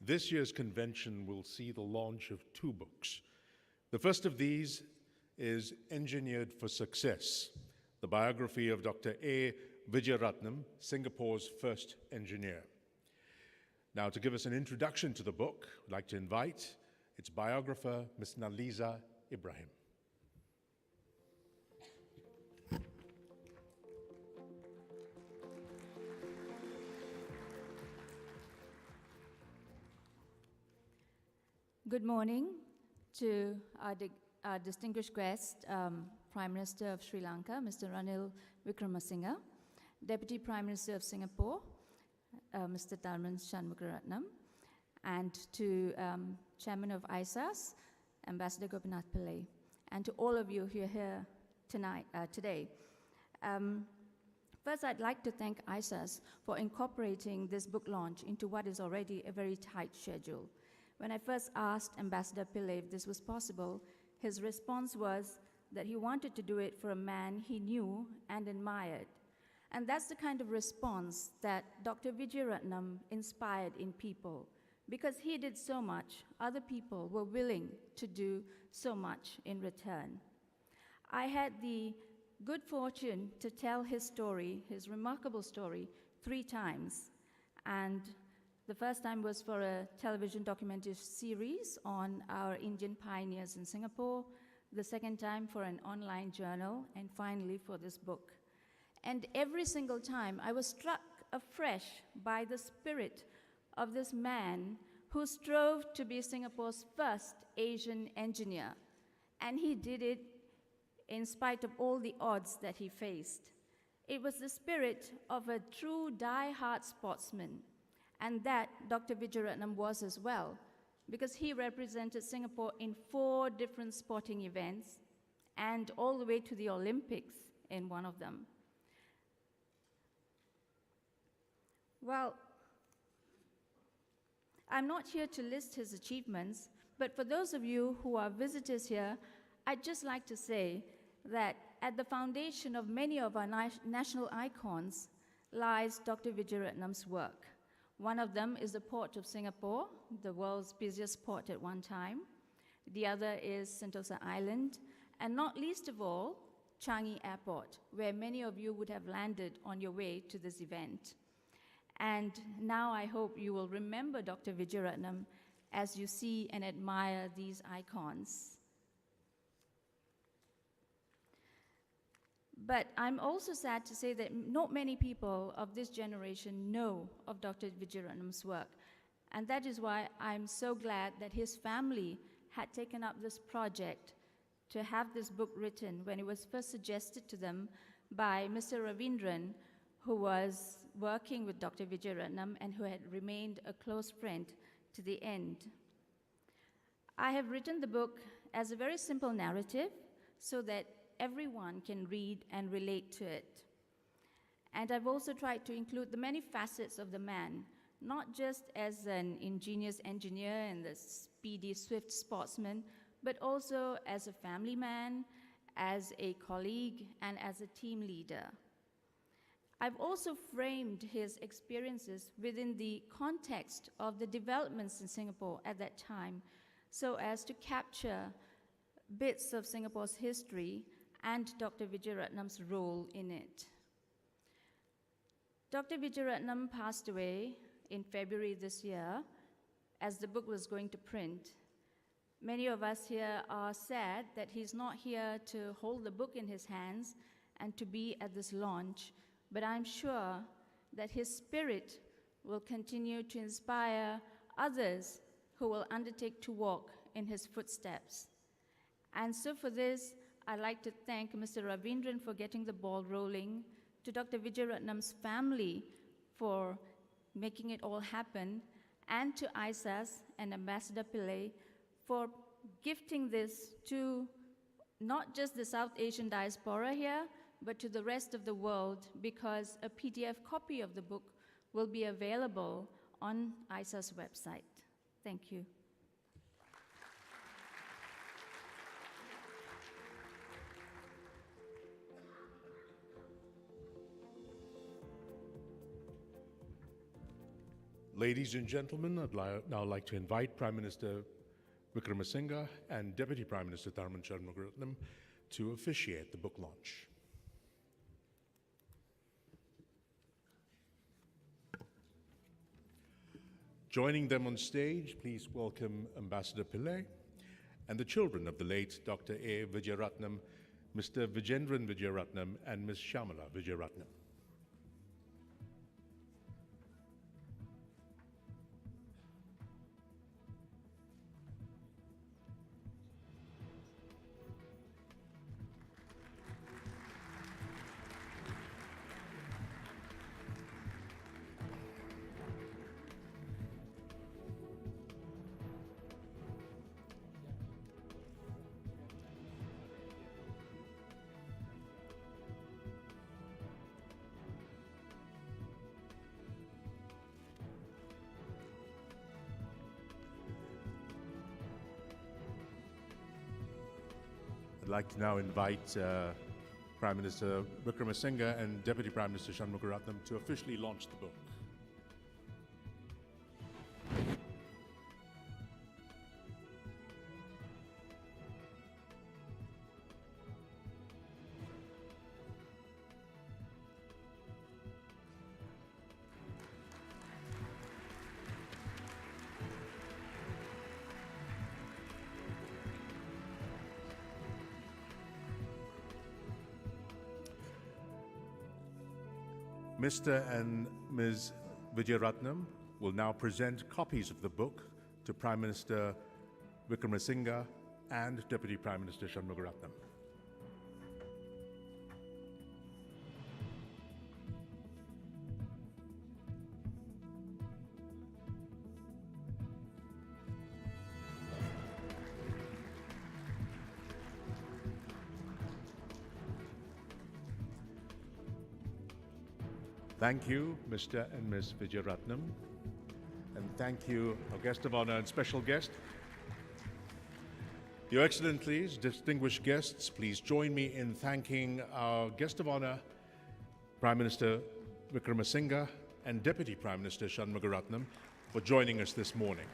this year's convention will see the launch of 2 books. The first of these is Engineered for Success, the biography of Dr. A. Vijayaratnam, Singapore's first engineer. Now, to give us an introduction to the book, I'd like to invite its biographer, Ms. Naliza Ibrahim. Good morning to our distinguished guest, Prime Minister of Sri Lanka, Mr. Ranil Wickremesinghe, Deputy Prime Minister of Singapore, Mr. Tharman Shanmugaratnam, and to Chairman of ISAS, Ambassador Gopinath Pillai, and to all of you who are here today. First, I'd like to thank ISAS for incorporating this book launch into what is already a very tight schedule. When I first asked Ambassador Pillai if this was possible, his response was that he wanted to do it for a man he knew and admired. And that's the kind of response that Dr. Vijayaratnam inspired in people. Because he did so much, other people were willing to do so much in return. I had the good fortune to tell his story, his remarkable story, 3 times. And the first time was for a television documentary series on our Indian pioneers in Singapore, the second time for an online journal, and finally for this book. And every single time I was struck afresh by the spirit of this man who strove to be Singapore's first Asian engineer. And he did it in spite of all the odds that he faced. It was the spirit of a true die-hard sportsman. And that Dr. Vijayaratnam was as well, because he represented Singapore in 4 different sporting events and all the way to the Olympics in one of them. Well, I'm not here to list his achievements, but for those of you who are visitors here, I'd just like to say that at the foundation of many of our national icons lies Dr. Vijayaratnam's work. One of them is the Port of Singapore, the world's busiest port at one time. The other is Sentosa Island, and not least of all, Changi Airport, where many of you would have landed on your way to this event. And now I hope you will remember Dr. Vijayaratnam as you see and admire these icons. But I'm also sad to say that not many people of this generation know of Dr. Vijayaratnam's work. And that is why I'm so glad that his family had taken up this project to have this book written when it was first suggested to them by Mr. Ravindran, who was working with Dr. Vijayaratnam and who had remained a close friend to the end. I have written the book as a very simple narrative so that everyone can read and relate to it. And I've also tried to include the many facets of the man, not just as an ingenious engineer and the speedy, swift sportsman, but also as a family man, as a colleague, and as a team leader. I've also framed his experiences within the context of the developments in Singapore at that time, so as to capture bits of Singapore's history and Dr. Vijayaratnam's role in it. Dr. Vijayaratnam passed away in February this year as the book was going to print. Many of us here are sad that he's not here to hold the book in his hands and to be at this launch, but I'm sure that his spirit will continue to inspire others who will undertake to walk in his footsteps. And so for this, I'd like to thank Mr. Ravindran for getting the ball rolling, to Dr. Vijayaratnam's family for making it all happen, and to ISAS and Ambassador Pillai for gifting this to not just the South Asian diaspora here, but to the rest of the world, because a PDF copy of the book will be available on ISA's website. Thank you. Ladies and gentlemen, I'd now like to invite Prime Minister Wickramasinghe and Deputy Prime Minister Tharman Shanmugaratnam to officiate the book launch. Joining them on stage, please welcome Ambassador Pillai and the children of the late Dr. A. Vijayaratnam, Mr. Vijendran Vijayaratnam and Ms. Shamala Vijayaratnam. I'd like to now invite Prime Minister Wickramasinghe and Deputy Prime Minister Shanmugaratnam to officially launch the book. Mr. and Ms. Vijayaratnam will now present copies of the book to Prime Minister Wickramasinghe and Deputy Prime Minister Shanmugaratnam. Thank you, Mr. and Ms. Vijayaratnam, and thank you, our guest of honor and special guest. Your Excellencies, distinguished guests, please join me in thanking our guest of honor, Prime Minister Wickramasinghe and Deputy Prime Minister Shanmugaratnam, for joining us this morning.